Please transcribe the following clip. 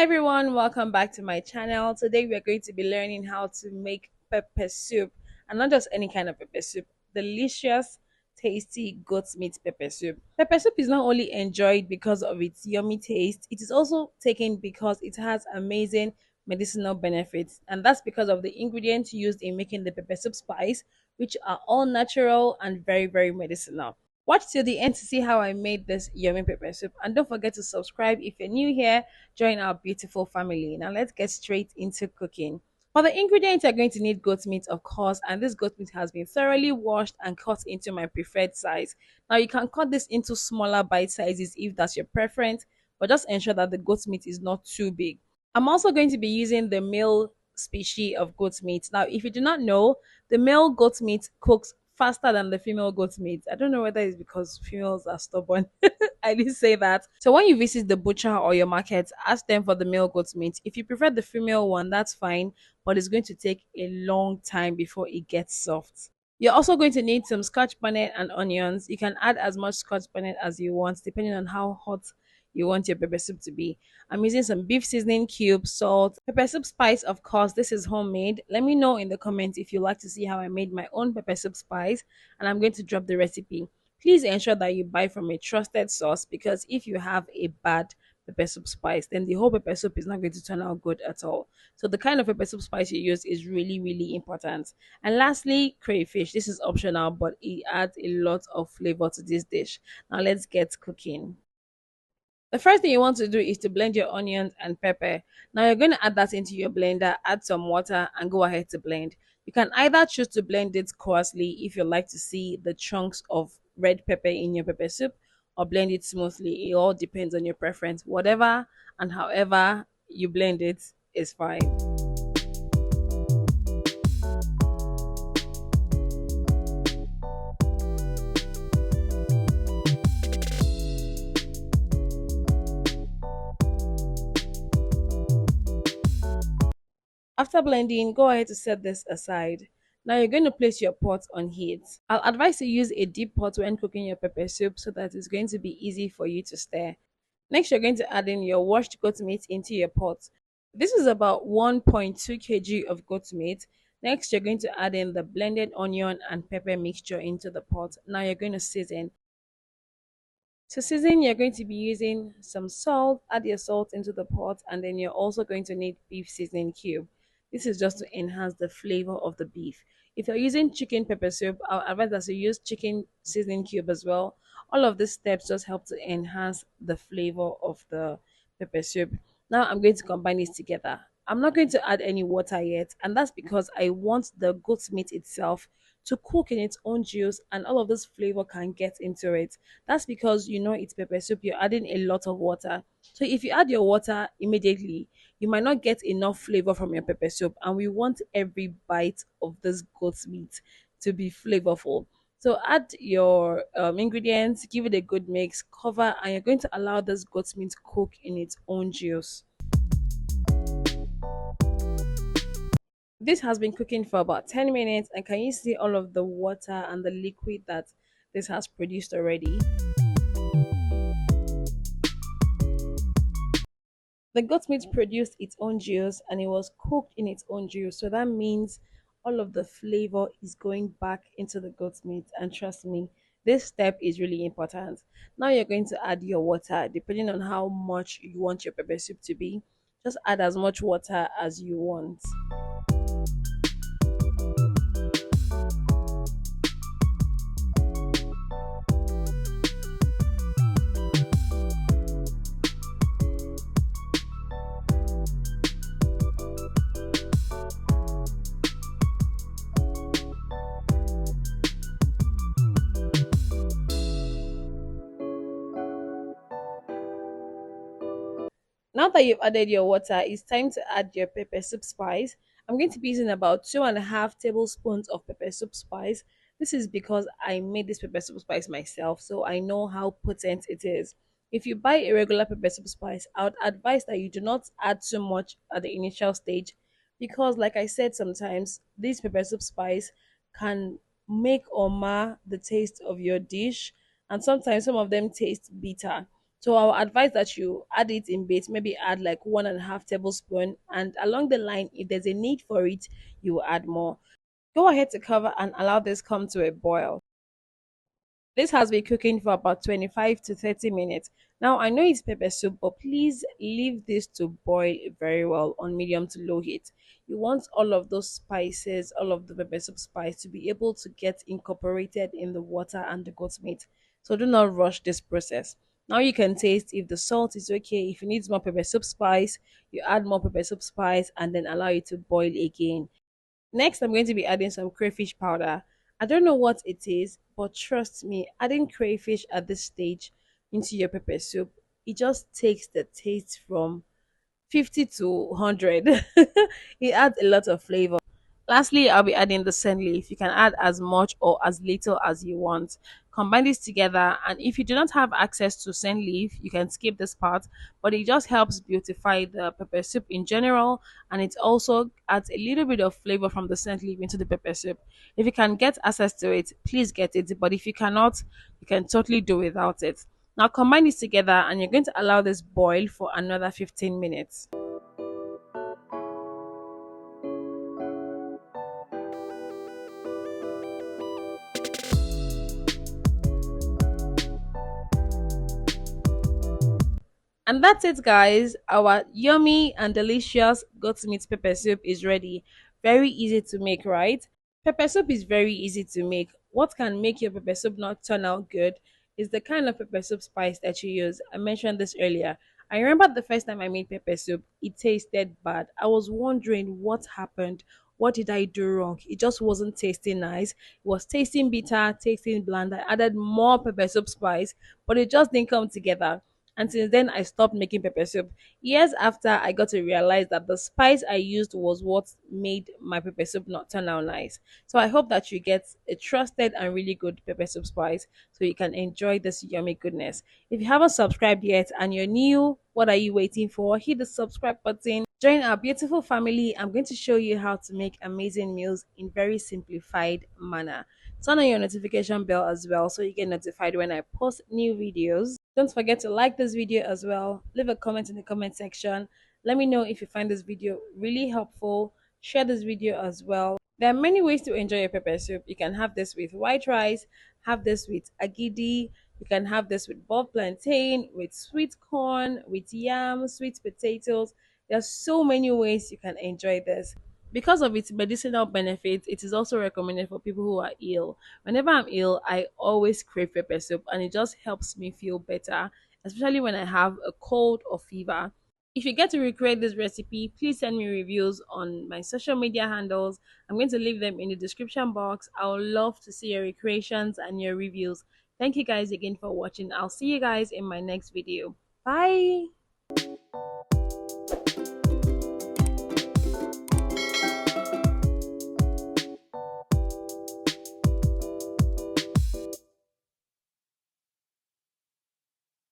Hi everyone, welcome back to my channel. Today we are going to be learning how to make pepper soup, and not just any kind of pepper soup, delicious, tasty goat's meat pepper soup. Pepper soup is not only enjoyed because of its yummy taste, it is also taken because it has amazing medicinal benefits, and that's because of the ingredients used in making the pepper soup spice, which are all natural and very medicinal. Watch till the end to see how I made this yummy pepper soup. And don't forget to subscribe if you're new here. Join our beautiful family. Now let's get straight into cooking. For the ingredients, you're going to need goat meat, of course, and this goat meat has been thoroughly washed and cut into my preferred size. Now you can cut this into smaller bite sizes if that's your preference, but just ensure that the goat meat is not too big. I'm also going to be using the male species of goat meat. Now, if you do not know, the male goat meat cooks faster than the female goat meat. I don't know whether it's because females are stubborn. I didn't say that. So when you visit the butcher or your market, ask them for the male goat meat. If you prefer the female one, that's fine, but it's going to take a long time before it gets soft. You're also going to need some scotch bonnet and onions. You can add as much scotch bonnet as you want, depending on how hot you want your pepper soup to be. I'm using some beef seasoning cubes, salt, pepper soup spice, of course. This is homemade. Let me know in the comments if you like to see how I made my own pepper soup spice, and I'm going to drop the recipe. Please ensure that you buy from a trusted source, because if you have a bad pepper soup spice, then the whole pepper soup is not going to turn out good at all. So the kind of pepper soup spice you use is really important. And lastly, crayfish. This is optional, but it adds a lot of flavor to this dish. Now let's get cooking. The first thing you want to do is to blend your onions and pepper. Now you're going to add that into your blender, add some water, and go ahead to blend. You can either choose to blend it coarsely if you like to see the chunks of red pepper in your pepper soup, or blend it smoothly. It all depends on your preference. Whatever and however you blend it is fine. After blending, go ahead to set this aside. Now you're going to place your pot on heat. I'll advise to use a deep pot when cooking your pepper soup so that it's going to be easy for you to stir. Next, you're going to add in your washed goat meat into your pot. This is about 1.2 kg of goat meat. Next, you're going to add in the blended onion and pepper mixture into the pot. Now you're going to season. To season, you're going to be using some salt. Add your salt into the pot, and then you're also going to need beef seasoning cube. This is just to enhance the flavor of the beef. If you're using chicken pepper soup, I'll advise that you use chicken seasoning cube as well. All of these steps just help to enhance the flavor of the pepper soup. Now I'm going to combine this together. I'm not going to add any water yet, and that's because I want the goat's meat itself to cook in its own juice, and all of this flavor can get into it. That's because you know it's pepper soup, you're adding a lot of water. So if you add your water immediately, you might not get enough flavor from your pepper soup, and we want every bite of this goat's meat to be flavorful. So add your ingredients, give it a good mix, cover, and you're going to allow this goat's meat to cook in its own juice. This has been cooking for about 10 minutes, and can you see all of the water and the liquid that this has produced already? The goat meat produced its own juice and it was cooked in its own juice. So that means all of the flavor is going back into the goat meat. And trust me, this step is really important. Now you're going to add your water depending on how much you want your pepper soup to be. Just add as much water as you want. Now that you've added your water, it's time to add your pepper soup spice. I'm going to be using about 2.5 tablespoons of pepper soup spice. This is because I made this pepper soup spice myself, so I know how potent it is. If you buy a regular pepper soup spice, I would advise that you do not add too much at the initial stage, because, like I said, sometimes this pepper soup spice can make or mar the taste of your dish, and sometimes some of them taste bitter. So I'll advise that you add it in bits, maybe add like 1.5 tablespoon, and along the line, if there's a need for it, you will add more. Go ahead to cover and allow this come to a boil. This has been cooking for about 25 to 30 minutes. Now, I know it's pepper soup, but please leave this to boil very well on medium to low heat. You want all of those spices, all of the pepper soup spice to be able to get incorporated in the water and the goat meat. So do not rush this process. Now you can taste if the salt is okay. If you need more pepper soup spice, you add more pepper soup spice and then allow it to boil again. Next, I'm going to be adding some crayfish powder. I don't know what it is, but trust me, adding crayfish at this stage into your pepper soup, it just takes the taste from 50 to 100. It adds a lot of flavor. Lastly, I'll be adding the scent leaf. You can add as much or as little as you want. Combine this together, and if you do not have access to scent leaf, you can skip this part, but it just helps beautify the pepper soup in general, and it also adds a little bit of flavor from the scent leaf into the pepper soup. If you can get access to it, please get it, but if you cannot, you can totally do without it. Now combine this together, and you're going to allow this boil for another 15 minutes. And that's it, guys. Our yummy and delicious goat meat pepper soup is ready. Very easy to make, right? Pepper soup is very easy to make. What can make your pepper soup not turn out good is the kind of pepper soup spice that you use. I mentioned this earlier. I remember the first time I made pepper soup, it tasted bad. I was wondering what happened. What did I do wrong? It just wasn't tasting nice. It was tasting bitter, tasting bland. I added more pepper soup spice, but it just didn't come together. And since then, I stopped making pepper soup. Years after, I got to realize that the spice I used was what made my pepper soup not turn out nice. So I hope that you get a trusted and really good pepper soup spice so you can enjoy this yummy goodness. If you haven't subscribed yet and you're new, what are you waiting for? Hit the subscribe button. Join our beautiful family. I'm going to show you how to make amazing meals in very simplified manner. Turn on your notification bell as well so you get notified when I post new videos. Don't forget to like this video as well. Leave a comment in the comment section. Let me know if you find this video really helpful. Share this video as well. There are many ways to enjoy your pepper soup. You can have this with white rice, have this with agidi, you can have this with boiled plantain, with sweet corn, with yam, sweet potatoes. There are so many ways you can enjoy this. Because of its medicinal benefits, it is also recommended for people who are ill. Whenever I'm ill, I always crave pepper soup and it just helps me feel better, especially when I have a cold or fever. If you get to recreate this recipe, please send me reviews on my social media handles. I'm going to leave them in the description box. I would love to see your recreations and your reviews. Thank you guys again for watching. I'll see you guys in my next video. Bye.